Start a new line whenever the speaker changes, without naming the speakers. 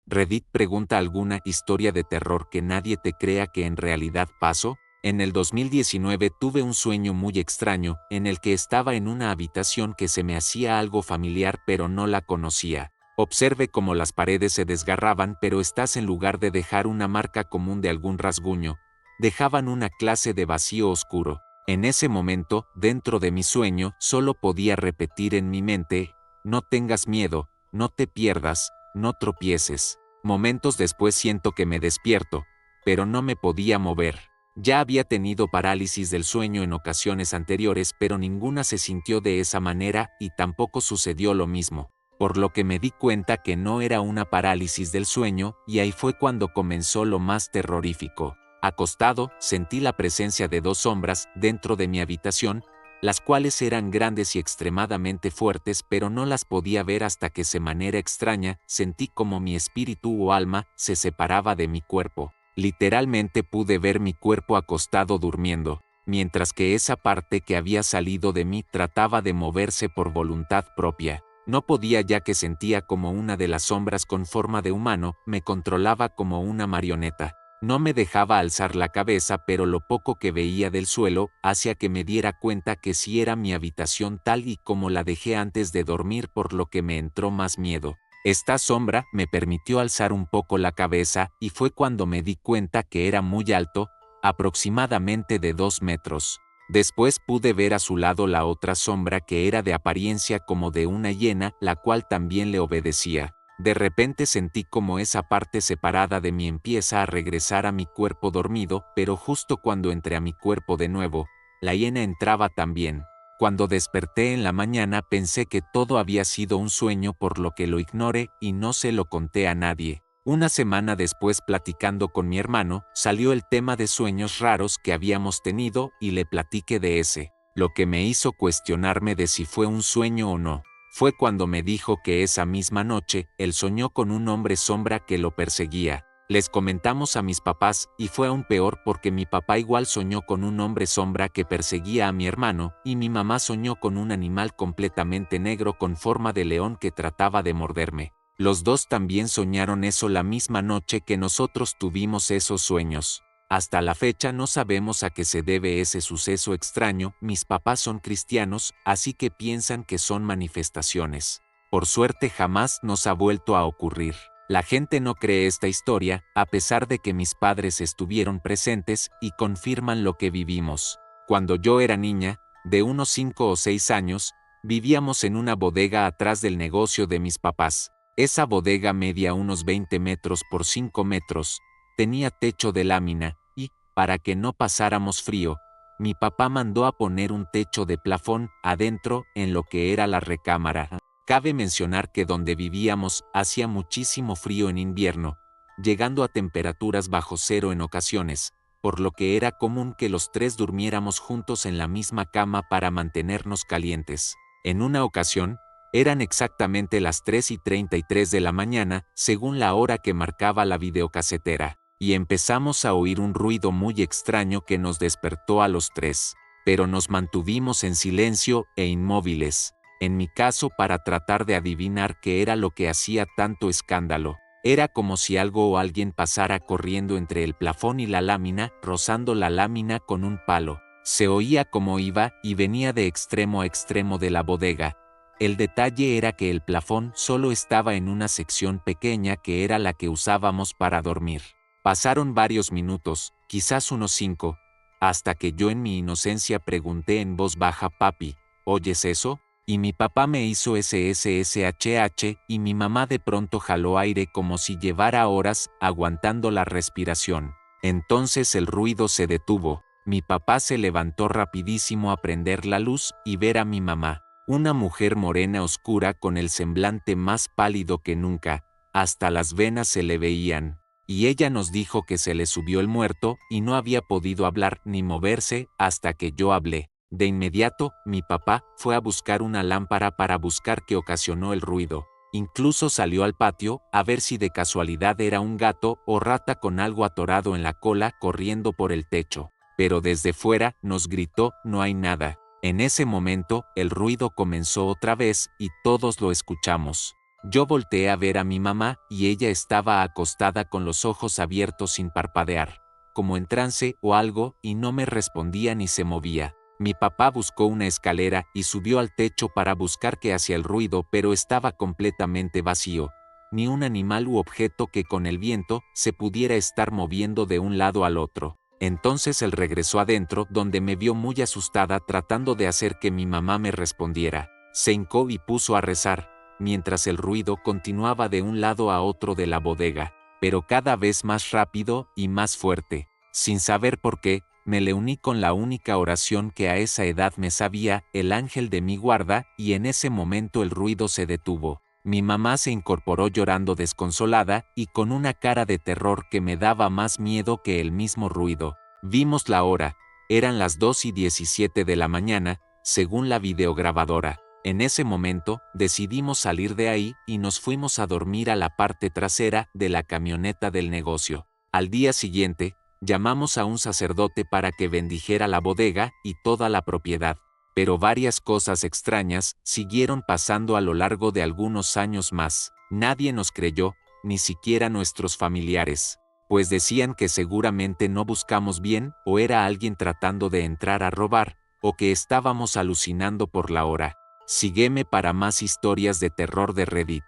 Reddit pregunta: ¿alguna historia de terror que nadie te crea que en realidad pasó? En el 2019 tuve un sueño muy extraño, en el que estaba en una habitación que se me hacía algo familiar pero no la conocía. Observé cómo las paredes se desgarraban, pero estas, en lugar de dejar una marca común de algún rasguño, dejaban una clase de vacío oscuro. En ese momento, dentro de mi sueño, solo podía repetir en mi mente: no tengas miedo, no te pierdas, no tropieces. Momentos después siento que me despierto, pero no me podía mover. Ya había tenido parálisis del sueño en ocasiones anteriores, pero ninguna se sintió de esa manera y tampoco sucedió lo mismo, por lo que me di cuenta que no era una parálisis del sueño, y ahí fue cuando comenzó lo más terrorífico. Acostado, sentí la presencia de dos sombras dentro de mi habitación, las cuales eran grandes y extremadamente fuertes, pero no las podía ver hasta que, de manera extraña, sentí como mi espíritu o alma se separaba de mi cuerpo. Literalmente pude ver mi cuerpo acostado durmiendo, mientras que esa parte que había salido de mí trataba de moverse por voluntad propia. No podía, ya que sentía como una de las sombras con forma de humano me controlaba como una marioneta. No me dejaba alzar la cabeza, pero lo poco que veía del suelo hacía que me diera cuenta que sí era mi habitación tal y como la dejé antes de dormir, por lo que me entró más miedo. Esta sombra me permitió alzar un poco la cabeza y fue cuando me di cuenta que era muy alto, aproximadamente de 2 metros. Después pude ver a su lado la otra sombra, que era de apariencia como de una hiena, la cual también le obedecía. De repente sentí como esa parte separada de mí empieza a regresar a mi cuerpo dormido, pero justo cuando entré a mi cuerpo de nuevo, la hiena entraba también. Cuando desperté en la mañana pensé que todo había sido un sueño, por lo que lo ignoré y no se lo conté a nadie. Una semana después, platicando con mi hermano, salió el tema de sueños raros que habíamos tenido y le platiqué de ese, lo que me hizo cuestionarme de si fue un sueño o no. Fue cuando me dijo que esa misma noche él soñó con un hombre sombra que lo perseguía. Les comentamos a mis papás y fue aún peor, porque mi papá igual soñó con un hombre sombra que perseguía a mi hermano, y mi mamá soñó con un animal completamente negro con forma de león que trataba de morderme. Los dos también soñaron eso la misma noche que nosotros tuvimos esos sueños. Hasta la fecha no sabemos a qué se debe ese suceso extraño. Mis papás son cristianos, así que piensan que son manifestaciones. Por suerte jamás nos ha vuelto a ocurrir. La gente no cree esta historia, a pesar de que mis padres estuvieron presentes y confirman lo que vivimos. Cuando yo era niña, de unos 5 o 6 años, vivíamos en una bodega atrás del negocio de mis papás. Esa bodega medía unos 20 metros por 5 metros, tenía techo de lámina, y, para que no pasáramos frío, mi papá mandó a poner un techo de plafón adentro en lo que era la recámara. Cabe mencionar que donde vivíamos hacía muchísimo frío en invierno, llegando a temperaturas bajo cero en ocasiones, por lo que era común que los tres durmiéramos juntos en la misma cama para mantenernos calientes. En una ocasión, eran exactamente las 3:33 de la mañana, según la hora que marcaba la videocasetera, y empezamos a oír un ruido muy extraño que nos despertó a los tres, pero nos mantuvimos en silencio e inmóviles. En mi caso, para tratar de adivinar qué era lo que hacía tanto escándalo. Era como si algo o alguien pasara corriendo entre el plafón y la lámina, rozando la lámina con un palo. Se oía cómo iba y venía de extremo a extremo de la bodega. El detalle era que el plafón solo estaba en una sección pequeña, que era la que usábamos para dormir. Pasaron varios minutos, quizás unos 5, hasta que yo en mi inocencia pregunté en voz baja: papi, ¿oyes eso? Y mi papá me hizo SSSHH, y mi mamá de pronto jaló aire como si llevara horas aguantando la respiración. Entonces el ruido se detuvo. Mi papá se levantó rapidísimo a prender la luz y ver a mi mamá, una mujer morena oscura con el semblante más pálido que nunca, hasta las venas se le veían. Y ella nos dijo que se le subió el muerto y no había podido hablar ni moverse hasta que yo hablé. De inmediato, mi papá fue a buscar una lámpara para buscar qué ocasionó el ruido. Incluso salió al patio a ver si de casualidad era un gato o rata con algo atorado en la cola corriendo por el techo. Pero desde fuera nos gritó: no hay nada. En ese momento, el ruido comenzó otra vez y todos lo escuchamos. Yo volteé a ver a mi mamá y ella estaba acostada con los ojos abiertos sin parpadear, como en trance o algo, y no me respondía ni se movía. Mi papá buscó una escalera y subió al techo para buscar qué hacía el ruido, pero estaba completamente vacío. Ni un animal u objeto que con el viento se pudiera estar moviendo de un lado al otro. Entonces él regresó adentro, donde me vio muy asustada tratando de hacer que mi mamá me respondiera. Se hincó y puso a rezar, mientras el ruido continuaba de un lado a otro de la bodega, pero cada vez más rápido y más fuerte. Sin saber por qué, me le uní con la única oración que a esa edad me sabía, el ángel de mi guarda, y en ese momento el ruido se detuvo. Mi mamá se incorporó llorando desconsolada y con una cara de terror que me daba más miedo que el mismo ruido. Vimos la hora, eran las 2:17 de la mañana, según la videograbadora. En ese momento, decidimos salir de ahí y nos fuimos a dormir a la parte trasera de la camioneta del negocio. Al día siguiente, llamamos a un sacerdote para que bendijera la bodega y toda la propiedad. Pero varias cosas extrañas siguieron pasando a lo largo de algunos años más. Nadie nos creyó, ni siquiera nuestros familiares, pues decían que seguramente no buscamos bien o era alguien tratando de entrar a robar, o que estábamos alucinando por la hora. Sígueme para más historias de terror de Reddit.